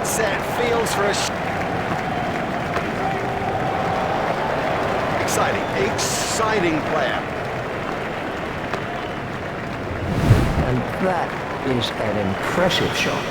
dead set, feels for a exciting player. And that is an impressive shot.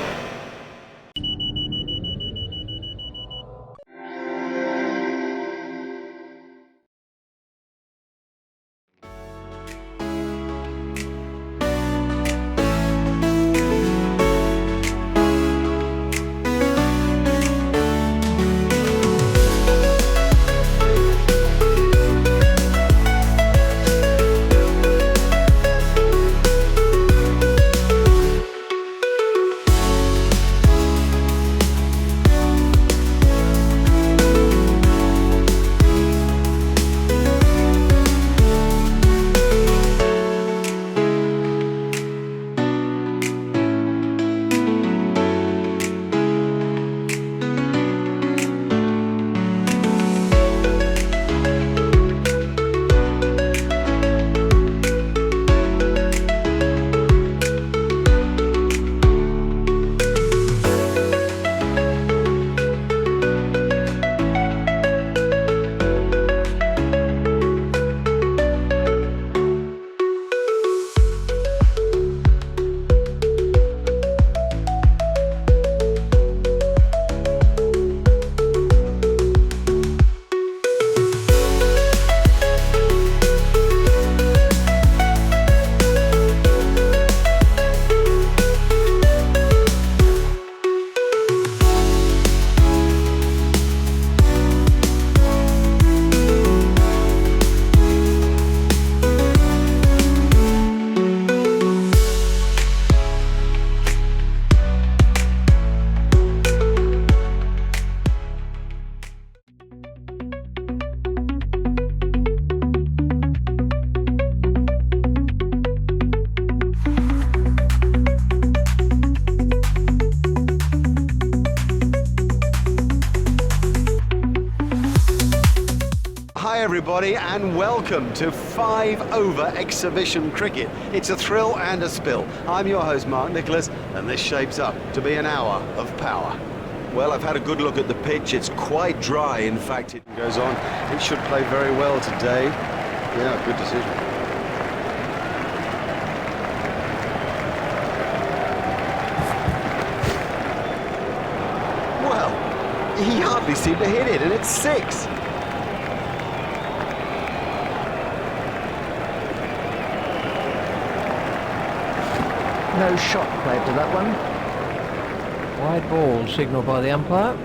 Hi everybody and welcome to 5-over exhibition cricket. It's a thrill and a spill. I'm your host Mark Nicholas and this shapes up to be an hour of power. Well, I've had a good look at the pitch. It's quite dry, in fact it goes on. It should play very well today. Yeah, good decision. Well, he hardly seemed to hit it and it's 6. No shot played to that one. Wide ball signalled by the umpire.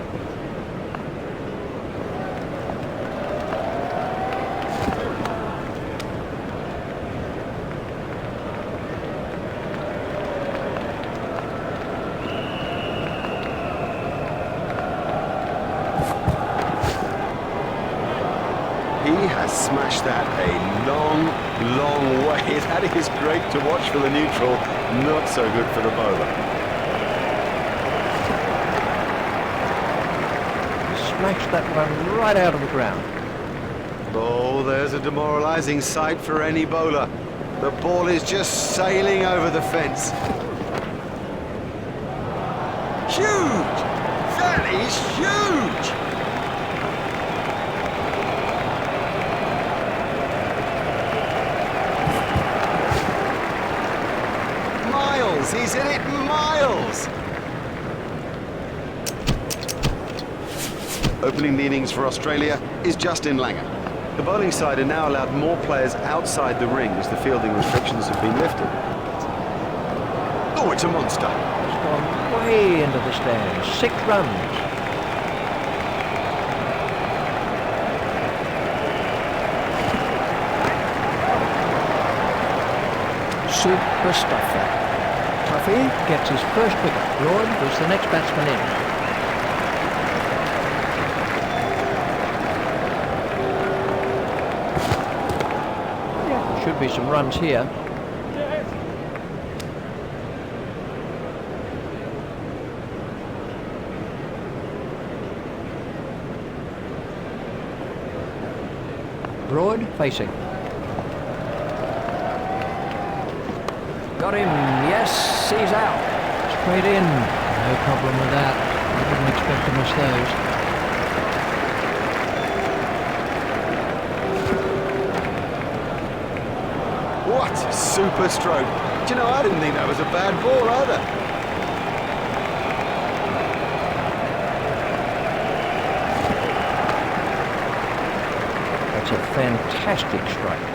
He has smashed that a long way. That is great to watch for the neutral, not so good for the bowler. Smashed that one right out of the ground. Oh, there's a demoralising sight for any bowler. The ball is just sailing over the fence. Huge! That is huge! Miles! He's hit it miles! Opening the innings for Australia is Justin Langer. The bowling side are now allowed more players outside the ring as the fielding restrictions have been lifted. Oh, it's a monster. It's gone way into the stands. 6 runs. Super stuff that. Tuffy gets his first wicket. Lord was the next batsman in. Should be some runs here. Broad facing. Got him. Yes, he's out. Straight in. No problem with that. Didn't expect to miss those. What a super stroke. Do you know, I didn't think that was a bad ball either. That's a fantastic strike.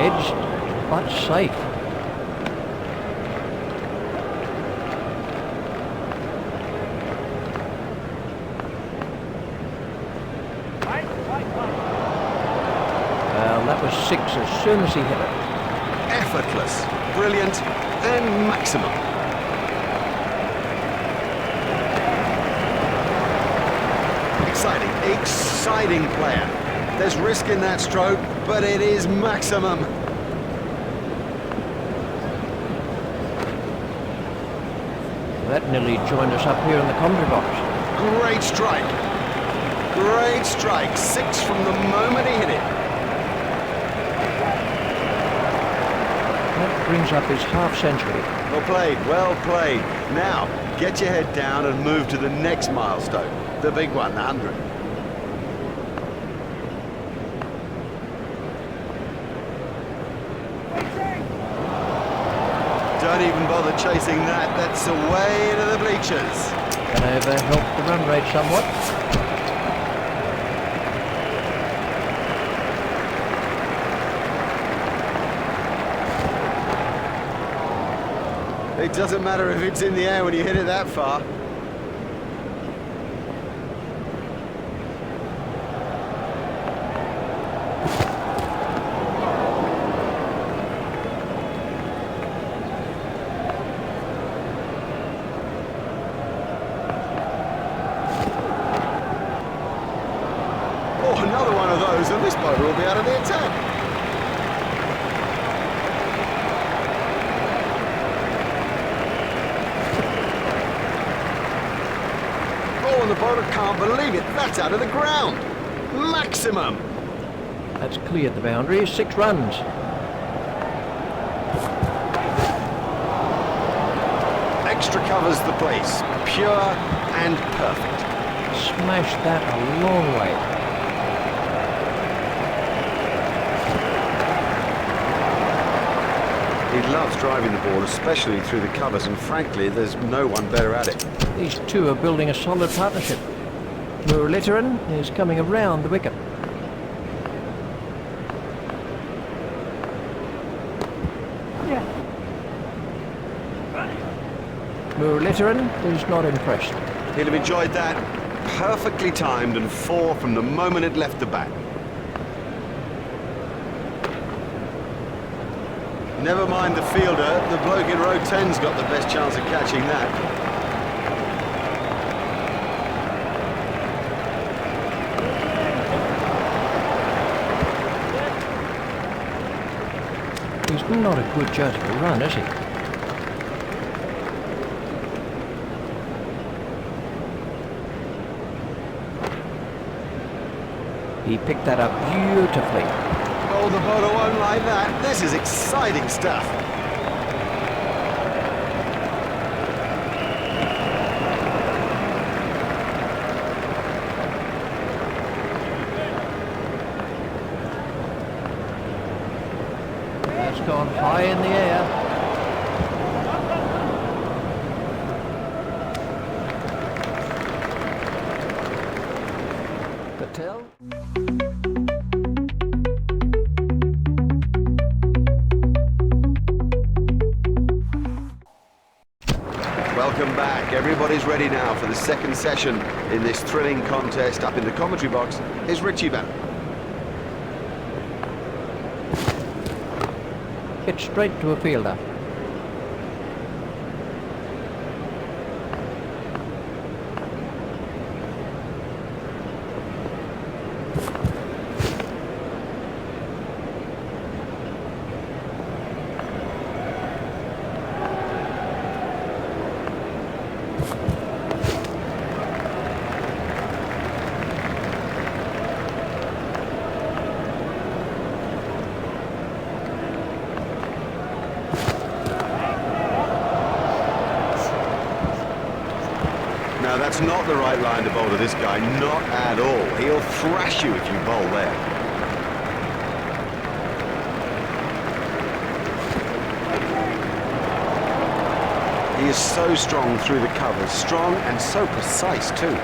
Edged, but safe. Well, that was 6 as soon as he hit it. Effortless, brilliant, and maximum. Exciting player. There's risk in that stroke, but it is maximum. That nearly joined us up here in the commentary box. Great strike. Great strike. 6 from the moment he hit it. That brings up his half-century. Well played, well played. Now, get your head down and move to the next milestone. The big one, the 100. Don't even bother chasing that. That's away to the bleachers. Can over help the run rate somewhat. It doesn't matter if it's in the air when you hit it that far. Oh, another one of those, and this bowler will be out of the attack. Oh, and the bowler can't believe it. That's out of the ground. Maximum. That's cleared the boundary. 6 runs. Extra covers the place. Pure and perfect. Smashed that a long way. He loves driving the ball, especially through the covers, and frankly, there's no one better at it. These two are building a solid partnership. Muralitharan is coming around the wicket. Muralitharan is not impressed. He'll have enjoyed that. Perfectly timed and 4 from the moment it left the bat. Never mind the fielder, the bloke in row 10's got the best chance of catching that. He's not a good judge of a run, is he? He picked that up beautifully. Oh, the bowler won't like that. This is exciting stuff. That's gone high in the air. Patel. Welcome back. Everybody's ready now for the second session in this thrilling contest. Up in the commentary box is Richie Banner. Hit straight to a fielder. that's not the right line to bowl to this guy, not at all. He'll thrash you if you bowl there. He is so strong through the covers, strong and so precise too.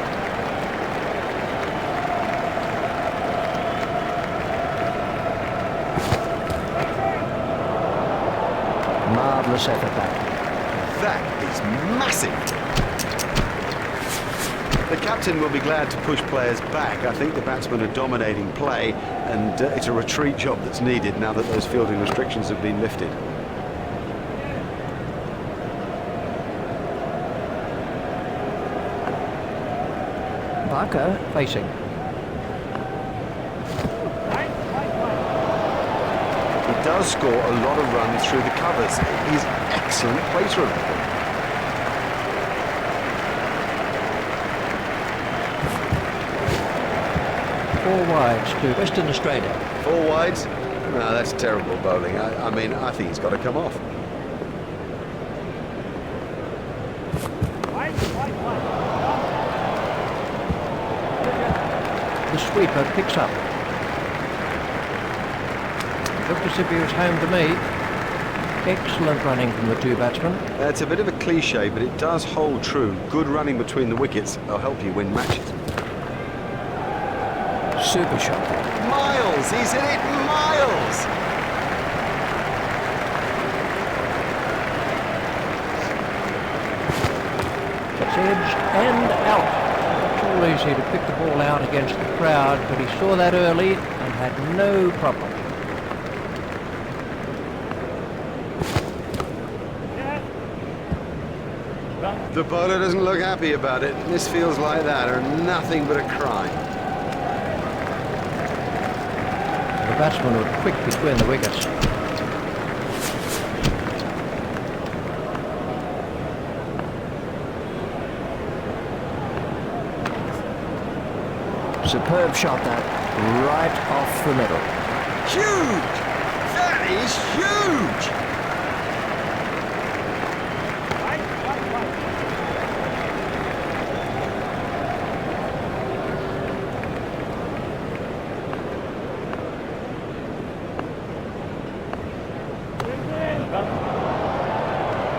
Marvellous effort back. That is massive. The captain will be glad to push players back. I think the batsmen are dominating play, and it's a retreat job that's needed now that those fielding restrictions have been lifted. Barker facing. He does score a lot of runs through the covers. He's excellent place removal. 4 wides to Western Australia. 4 wides? No, that's terrible bowling. I mean, I think he's got to come off. The sweeper picks up. Looked as if he was home to me. Excellent running from the 2 batsmen. It's a bit of a cliche, but it does hold true. Good running between the wickets will help you win matches. Super shot. Miles! He's hit it miles! It's edged and out. Not all easy to pick the ball out against the crowd, but he saw that early and had no problem. The bowler doesn't look happy about it. This feels like that, or nothing but a crime. The batsmen were quick between the wickets. Superb shot that, right off the middle. Huge! That is huge!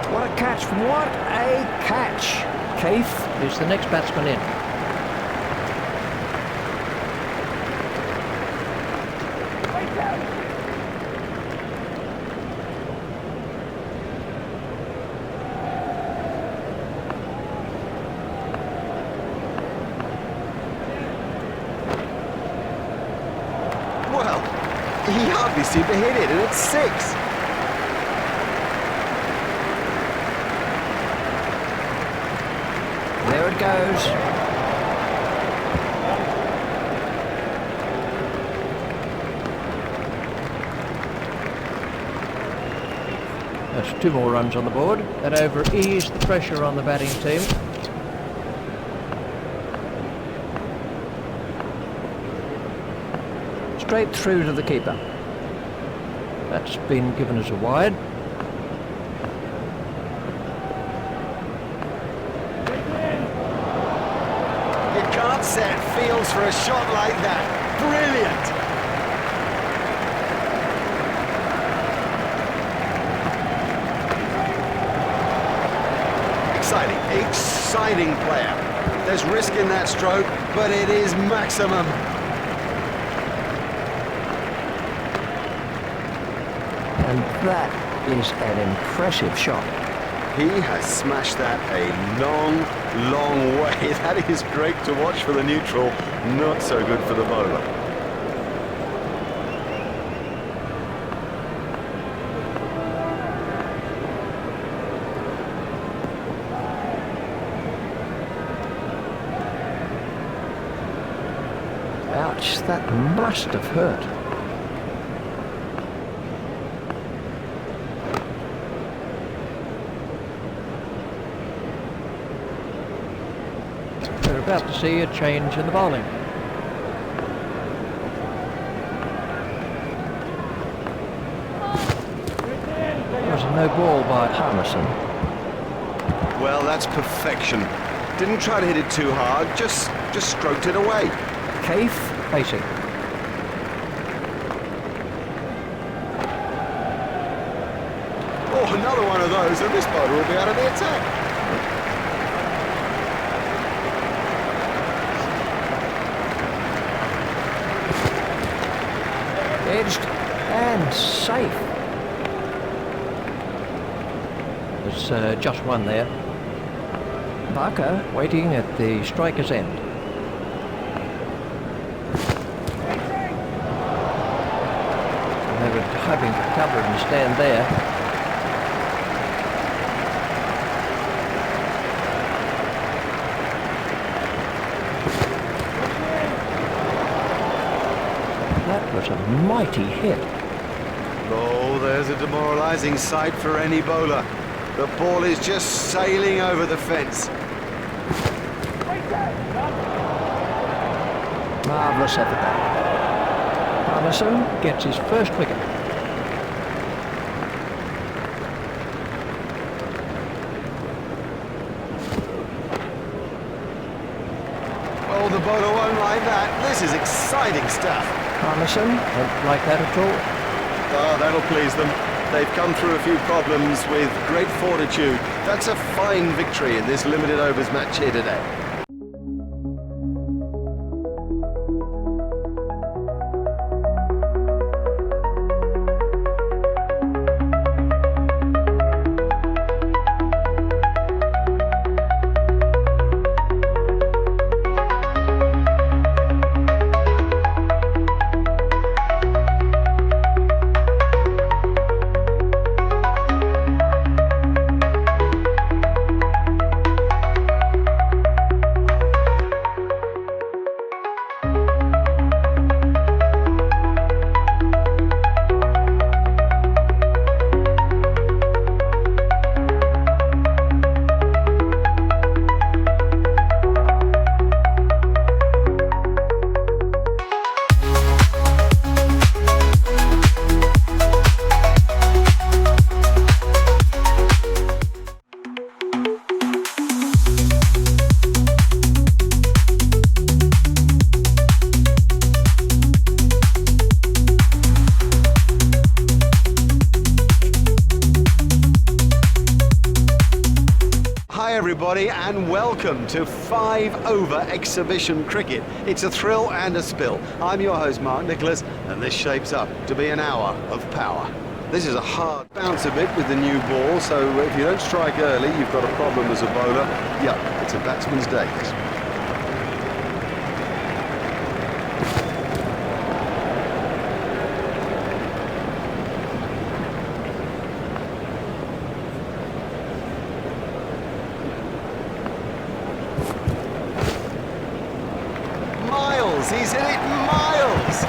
What a catch, what a catch! Keith is the next batsman in. Well, he hardly seemed to hit it, and it's 6. There it goes. That's 2 more runs on the board. That over eased the pressure on the batting team. Straight through to the keeper. That's been given as a wide. You can't set fields for a shot like that. Brilliant! Exciting player. There's risk in that stroke, but it is maximum. And that is an impressive shot. He has smashed that a long way. That is great to watch for the neutral, not so good for the bowler. Ouch, that must have hurt. We're about to see a change in the bowling. That was a no ball by Harmison. Well, that's perfection. Didn't try to hit it too hard, just stroked it away. Kaif facing. Oh, another one of those, and this bowler will be out of the attack. Edged and safe. There's just one there. Barker waiting at the striker's end. They were hoping for cover and stand there. That was a mighty hit. Oh, there's a demoralising sight for any bowler. The ball is just sailing over the fence. Marvellous effort there. Anderson gets his first wicket. Oh, the bowler won't like that. This is exciting stuff. Anderson won't like that at all. Oh, that'll please them. They've come through a few problems with great fortitude. That's a fine victory in this limited overs match here today. Everybody, and welcome to 5-over exhibition cricket. It's a thrill and a spill. I'm your host Mark Nicholas, and this shapes up to be an hour of power. This is a hard bounce a bit with the new ball, so if you don't strike early, you've got a problem as a bowler. Yeah, it's a batsman's day. He's hit it miles!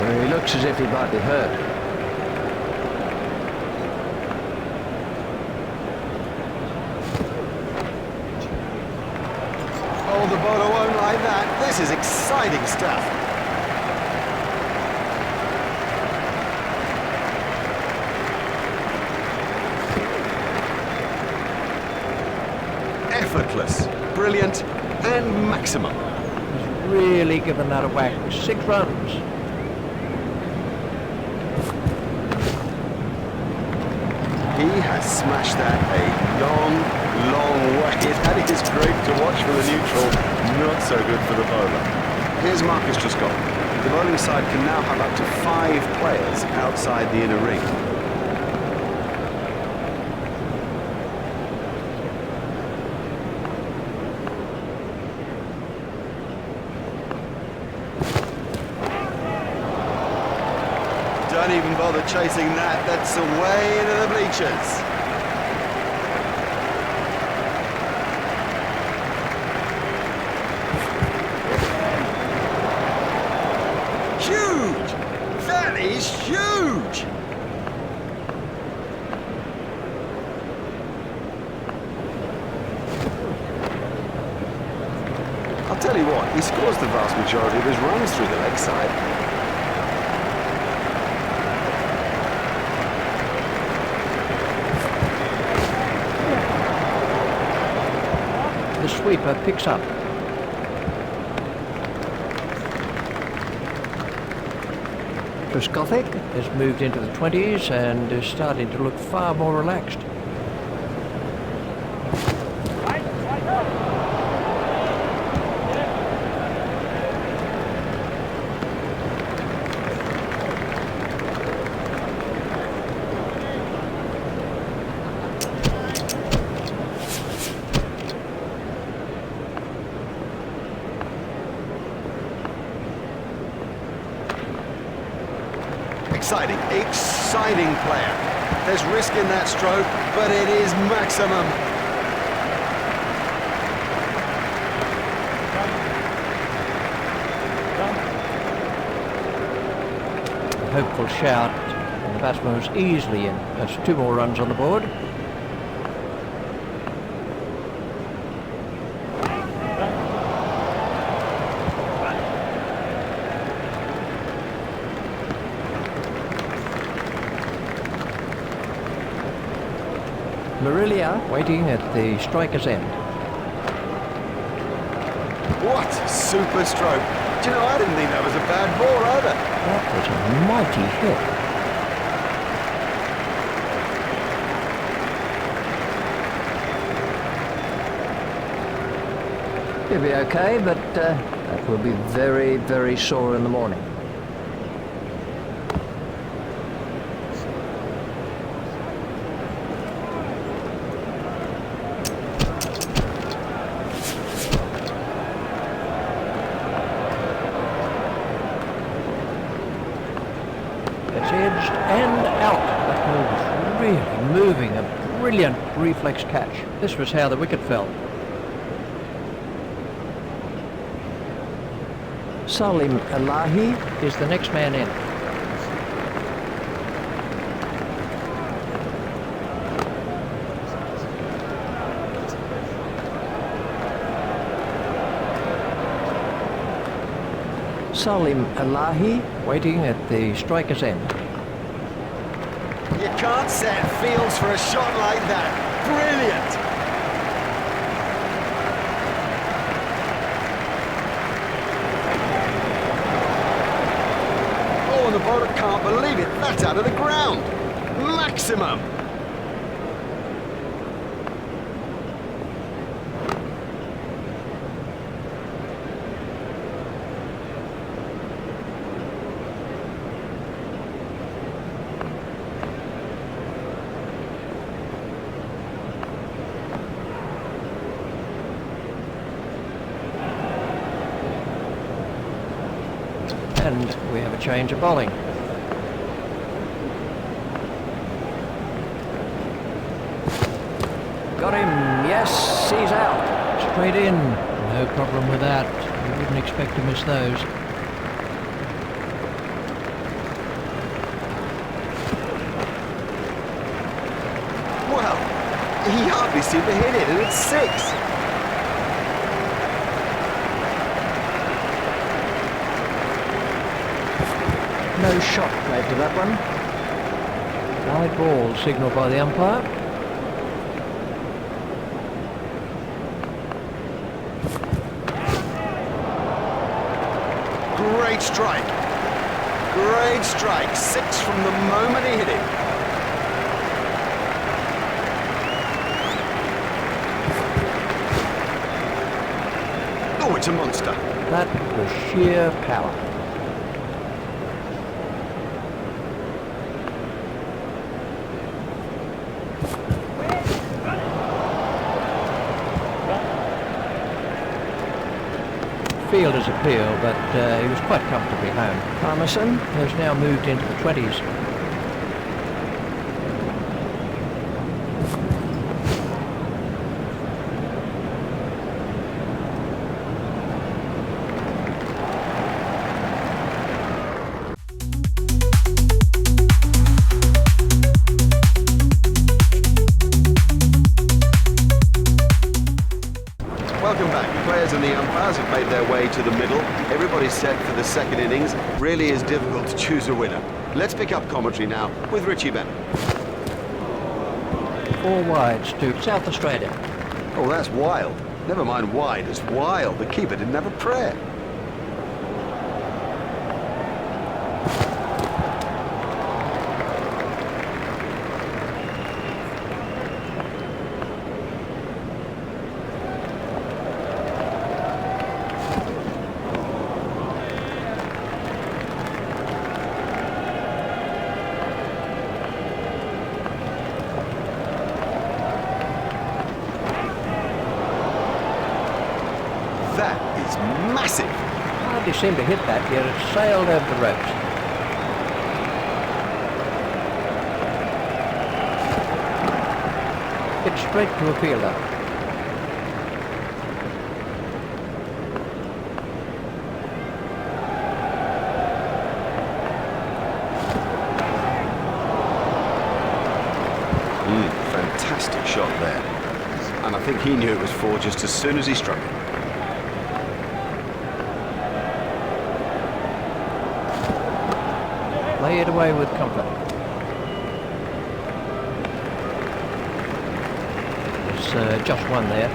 Well, he looks as if he might be hurt. Oh, the bowler won't like that. This is exciting stuff. Effortless, brilliant, and maximum. He's really given that a whack. 6 runs. He has smashed that a long, long way. That is great to watch for the neutral, not so good for the bowler. Here's Marcus Trescott. The bowling side can now have up to 5 players outside the inner ring. Don't even bother chasing that. That's away into the bleachers. Huge! That is huge! I'll tell you what, he scores the vast majority of his runs through the leg side. sweeper picks up. Truskothic has moved into the 20s and is starting to look far more relaxed. Exciting player. There's risk in that stroke, but it is maximum. A hopeful shout, and the batsman was easily in. That's 2 more runs on the board. Marilia waiting at the striker's end. What super stroke. Do you know, I didn't think that was a bad ball either. That was a mighty hit. He'll be okay, but that will be very, very sore in the morning. Edged and out. That ball was really moving, a brilliant reflex catch. This was how the wicket fell. Salim Elahi is the next man in. Salim Elahi waiting at the striker's end. You can't set fields for a shot like that. Brilliant! Oh, and the bowler can't believe it. That's out of the ground. Maximum! And we have a change of bowling. Got him, yes, he's out. Straight in, no problem with that. You wouldn't expect to miss those. Well, he hardly seemed to hit it, and it's 6. No shot played to that one. Wide ball signalled by the umpire. Great strike. Great strike. 6 from the moment he hit it. Oh, it's a monster. That was sheer power. Fielder's appeal, but he was quite comfortably home. Parmesan has now moved into the 20s. Welcome back. The players and the umpires have made their way to the middle. Everybody's set for the second innings. Really is difficult to choose a winner. Let's pick up commentary now with Richie Bennett. 4 wides to South Australia. Oh, that's wild. Never mind wide, it's wild. The keeper didn't have a prayer. That is massive. Hardly seemed to hit that, yet it sailed over the ropes. Hit straight to a fielder. Fantastic shot there. And I think he knew it was four just as soon as he struck it. Lay it away with comfort. There's just one there.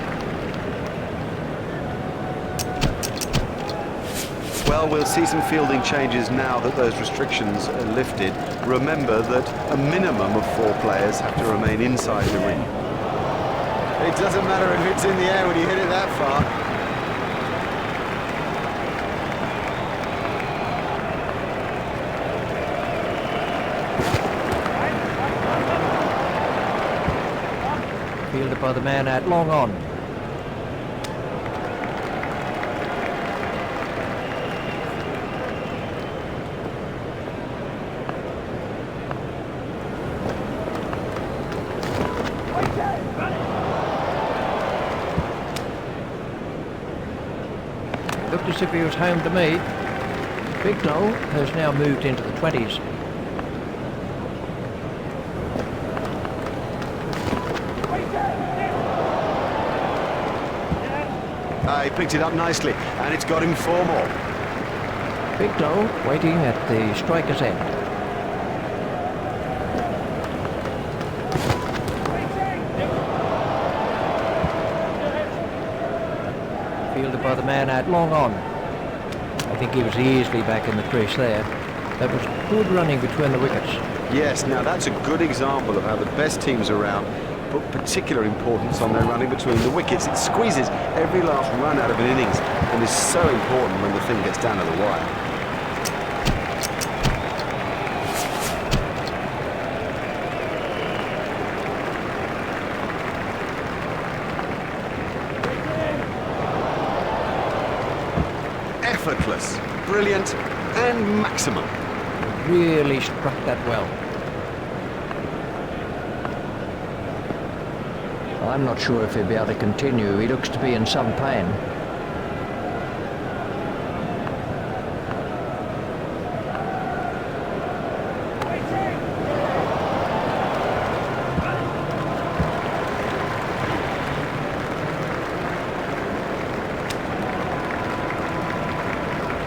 Well, we'll see some fielding changes now that those restrictions are lifted. Remember that a minimum of 4 players have to remain inside the ring. It doesn't matter if it's in the air when you hit it that far. Fielded by the man at long on. Looked as if he was home to me. Big Noel has now moved into the 20s. He picked it up nicely, and it's got him 4 more. Big Noel waiting at the striker's end. Fielded by the man at long on. I think he was easily back in the crease there. That was good running between the wickets. Yes, now that's a good example of how the best teams around put particular importance on their running between the wickets. It squeezes every last run out of an innings and is so important when the thing gets down to the wire. Effortless, brilliant and maximum. Really struck that well. I'm not sure if he'll be able to continue. He looks to be in some pain.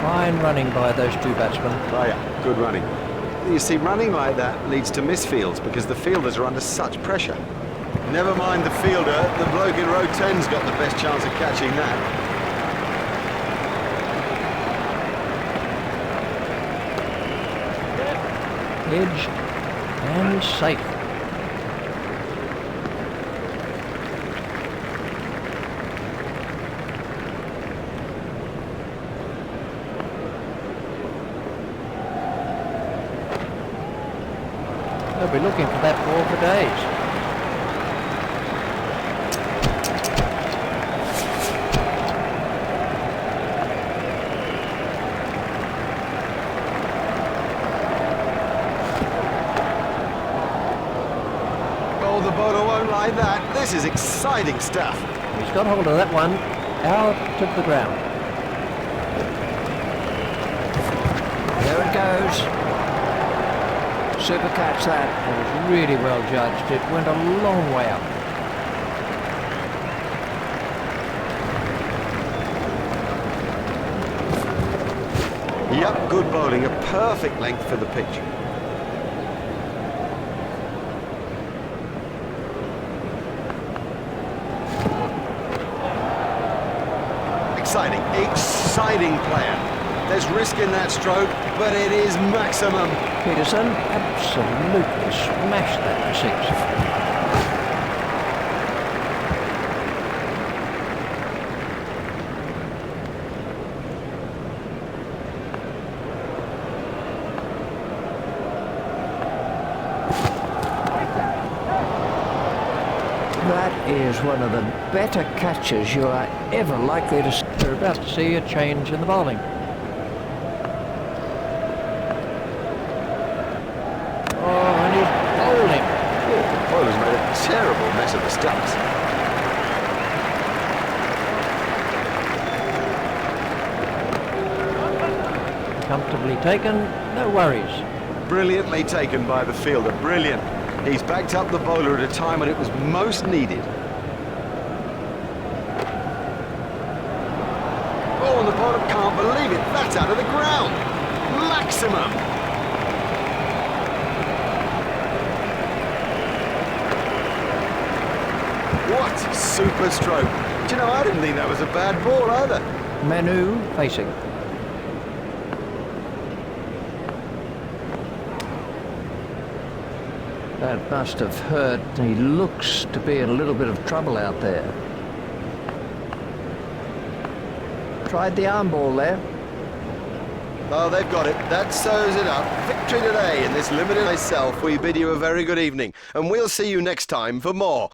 Fine running by those 2 batsmen. Oh yeah, good running. You see, running like that leads to misfields because the fielders are under such pressure. Never mind the fielder, the bloke in row 10's got the best chance of catching that. Edge and safe. They'll be looking for that ball for days. The bowler won't like that. This is exciting stuff. He's got hold of that one, out of the ground. There it goes. Super catch that. It was really well judged. It went a long way up. Yep, good bowling. A perfect length for the pitch. exciting, exciting player. There's risk in that stroke, but it is maximum. Peterson absolutely smashed that for six. That is one of the better catches you are ever likely to see. We're about to see a change in the bowling. Oh, and he's bowling. The bowler's made a terrible mess of the stumps. Comfortably taken, no worries. Brilliantly taken by the fielder, brilliant. He's backed up the bowler at a time when it was most needed. Oh, and the bowler can't believe it. That's out of the ground. Maximum. What a super stroke. Do you know, I didn't think that was a bad ball either. Manu facing. That must have hurt. He looks to be in a little bit of trouble out there. Tried the arm ball there. Oh, they've got it. That sews it up. Victory today in this limited myself. We bid you a very good evening, and we'll see you next time for more.